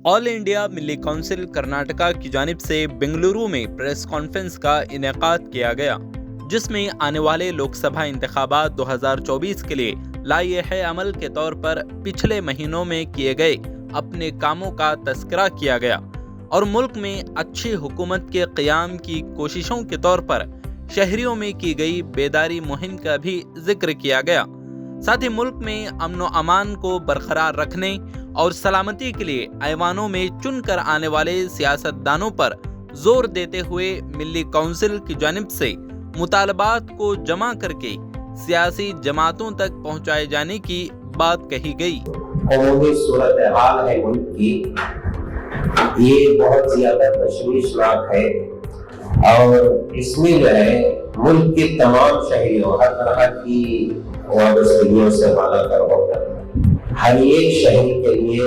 آل India ملی council Karnataka کی جانب سے بنگلورو میں پریس کانفرنس کا انعقاد کیا گیا، جس میں آنے والے لوک سبھا انتخابات 2024 کے لیے لائحہ عمل کے طور پر پچھلے مہینوں میں کیے گئے اپنے کاموں کا تذکرہ کیا گیا اور ملک میں اچھی حکومت کے قیام کی کوششوں کے طور پر شہریوں میں کی گئی بیداری مہم کا بھی ذکر کیا گیا۔ ساتھ ہی ملک میں امن و امان کو برقرار رکھنے اور سلامتی کے لیے ایوانوں میں چن کر آنے والے سیاستدانوں پر زور دیتے ہوئے ملی کونسل کی جانب سے مطالبات کو جمع کر کے سیاسی جماعتوں تک پہنچائے جانے کی بات کہی گئی۔ عمومی صورتحال ہے ملک کی، یہ بہت زیادہ تشویشناک ہے اور اس میں جو ہے ملک کے تمام شہریوں ہر طرح کی وابستگیوں سے بالا تر ہو کر ہر ایک شہری کے لیے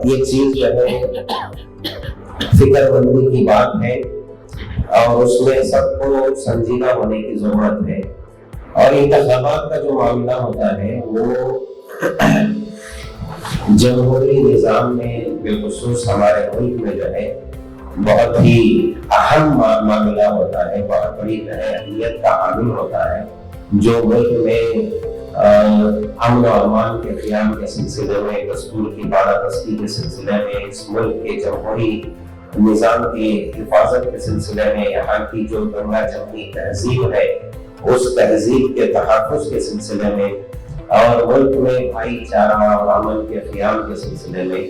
یہ چیز جو ہے فکر مندی کی بات ہے اور اس میں سب کو سنجیدہ ہونے کی ضرورت ہے۔ اور انتخابات کا جو معاملہ ہوتا ہے وہ جمہوری نظام میں بالخصوص ہمارے ملک میں جو ہے بہت ہی اہم معاملہ ہوتا ہے، بہت بڑی اہمیت کا حامل ہوتا ہے، جو ملک میں امن و امان کے قیام کے سلسلے میں، دستور کی بالادستی کے سلسلے میں، اس ملک کے جمہوری نظام کی حفاظت کے سلسلے میں، یہاں کی جو گنگا جمنی تہذیب ہے اس تہذیب کے تحفظ کے سلسلے میں اور ملک میں بھائی چارہ اور امن کے قیام کے سلسلے میں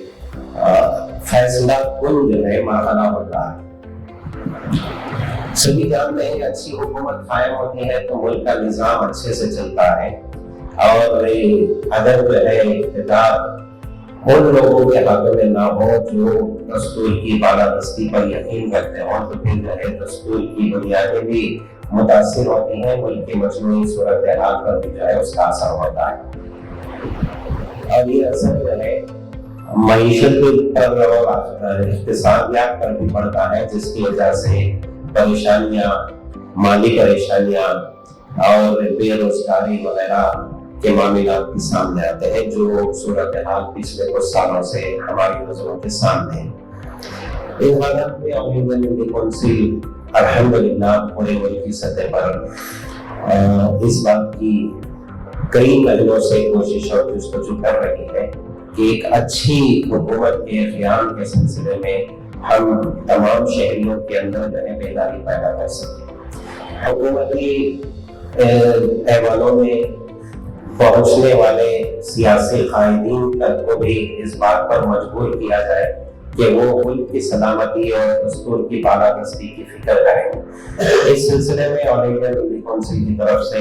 فیصلہ کن جو ہے مرحلہ ہوتا ہے۔ سبھی جانتے ہیں کہ اچھی حکومت قائم ہوتی ہے تو ملک کا نظام اچھے سے چلتا ہے اور اگر جو ہے اقتدار ان لوگوں کے ہاتھوں میں نہ ہو جو دستور کی بالادستی پر یقین کرتے ہوں تو پھر جو ہے دستور کی بنیادیں بھی متاثر ہوتی ہیں، ملک کی مجموعی صورتحال پر بھی جو ہے اس کا اثر ہوتا ہے اور یہ اثر جو ہے معیشت پر اور اقتصادیات پر بھی پڑتا ہے، جس کی وجہ سے پریشانیاں، مالی پریشانیاں اور بے روزگاری وغیرہ کے معاملات بھی سامنے آتے ہیں جو صورتحال پچھلے کچھ سالوں سے ہماری نظروں کے سامنے ہے۔ اس حالت میں آل انڈیا ملی کونسل الحمدللہ پورے ملک کی سطح پر اس بات کی کئی مہینوں سے کوشش اور جستجو کر رہی ہے کہ ایک اچھی حکومت کے قیام کے سلسلے میں ہم تمام شہریوں کے اندر جو ہے بیداری پیدا کر سکیں۔ حکومتی ایوانوں میں پہنچنے والے سیاسی قائدین تک کو بھی اس بات پر مجبور کیا جائے کہ وہ ملک کی سلامتی اور دستور کی بالادستی کی فکر کریں۔ اس سلسلے میں آل انڈیا ملی کونسل کی طرف سے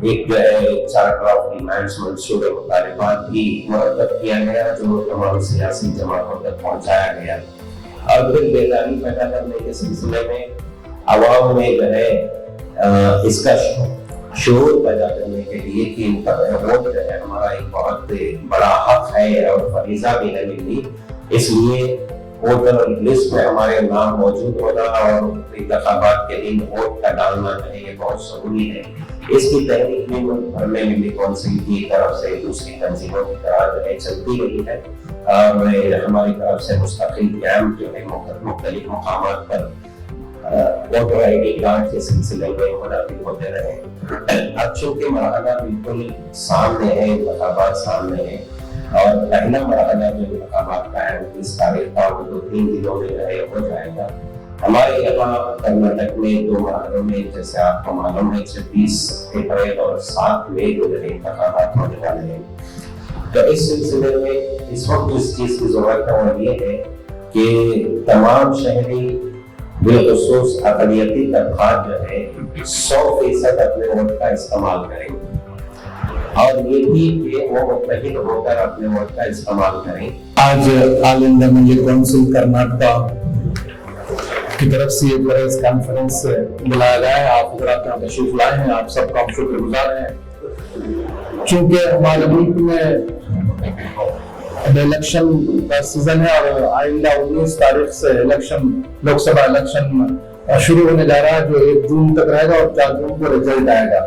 ایک جو ہے چارٹر آف ڈیمانڈز منشور مطالبات بھی مرتب کیا گیا جو تمام سیاسی جماعتوں تک پہنچایا گیا اور پھر بیداری پیدا کرنے کے سلسلے میں عوام میں جو ہے اس کا شعور پیدا کرنے کے لیے کہ ووٹ جو ہے ہمارا ایک بہت بڑا حق ہے اور فریضہ بھی ہے ملی، اس لیے ووٹر لسٹ میں ہمارے نام موجود ہونا اور انتخابات کے دن ووٹ کا ڈالنا جو ہے یہ بہت ضروری ہے۔ اس کی تحریک بھی ملک بھر میں ملی کونسل کی طرف سے دوسری تنظیموں کی طرح جو ہے چلتی رہی ہے اور ہماری طرف سے مستقل کیمپ جو ہے مختلف مقامات پر ووٹر آئی ڈی کارڈ کے سلسلے میں منعقد ہوتے رہے۔ اب چونکہ مرحلہ بالکل سامنے ہے، انتخابات سامنے ہیں اور پہلا مرحلہ جو انتخابات کا ہے 29 تاریخ کا 2-3 دنوں میں جو ہے ہو جائے گا۔ ہمارے یہاں کرناٹک میں 2 مرحلوں میں جیسے آپ کو معلوم ہے 26 اپریل اور 7 مئی کو انتخابات ہونے والے ہیں۔ تو اس سلسلے میں اس وقت جس چیز کی ضرورت ہے وہ یہ ہے کہ تمام شہری بالخصوص اقلیتی طبقات جو ہے 100% اپنے ووٹ کا استعمال کریں اور یہ بھی کہ وہ متحد ہو کر اپنے ووٹ کا استعمال کریں۔ آج آل انڈیا ملی کونسل کرناٹکا کی طرف سے یہ پریس کانفرنس بلایا گیا ہے، آپ حضرات یہاں تشریف لائے ہیں، آپ سب کا ہم شکر گزار ہیں۔ چونکہ ہمارے ملک میں الیکشن کا سیزن ہے اور آئندہ 19 تاریخ سے الیکشن لوک سبھا الیکشن شروع ہونے جا رہا ہے جو 1 جون تک رہے گا اور 4 جون کو رزلٹ آئے گا۔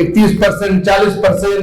31%, 40%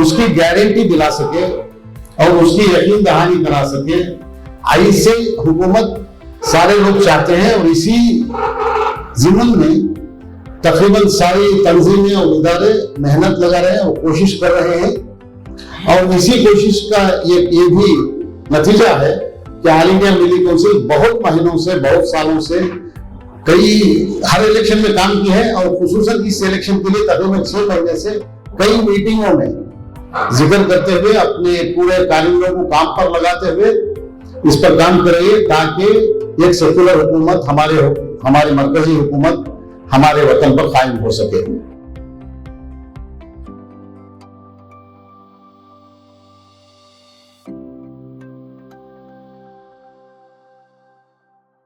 اس کی گارنٹی دلا سکے اور اس کی یقین دہانی کرا سکے، ایسے حکومت سارے لوگ چاہتے ہیں، اور اسی ضمن میں تقریباً ساری تنظیمیں اور ادارے محنت لگا رہے ہیں اور کوشش کر رہے ہیں، اور اسی کوشش کا یہ بھی نتیجہ ہے کہ آل انڈیا ملی کونسل بہت مہینوں سے، بہت سالوں سے ہر الیکشن میں کام کی ہے، اور خصوصاً اس الیکشن کے لیے تقریباً 6 مہینے سے کئی میٹنگوں میں ذکر کرتے ہوئے اپنے پورے کارکنوں کو کام پر لگاتے ہوئے اس پر کام کریں تاکہ ایک سیکولر حکومت، ہمارے مرکزی حکومت ہمارے وطن پر قائم ہو سکے۔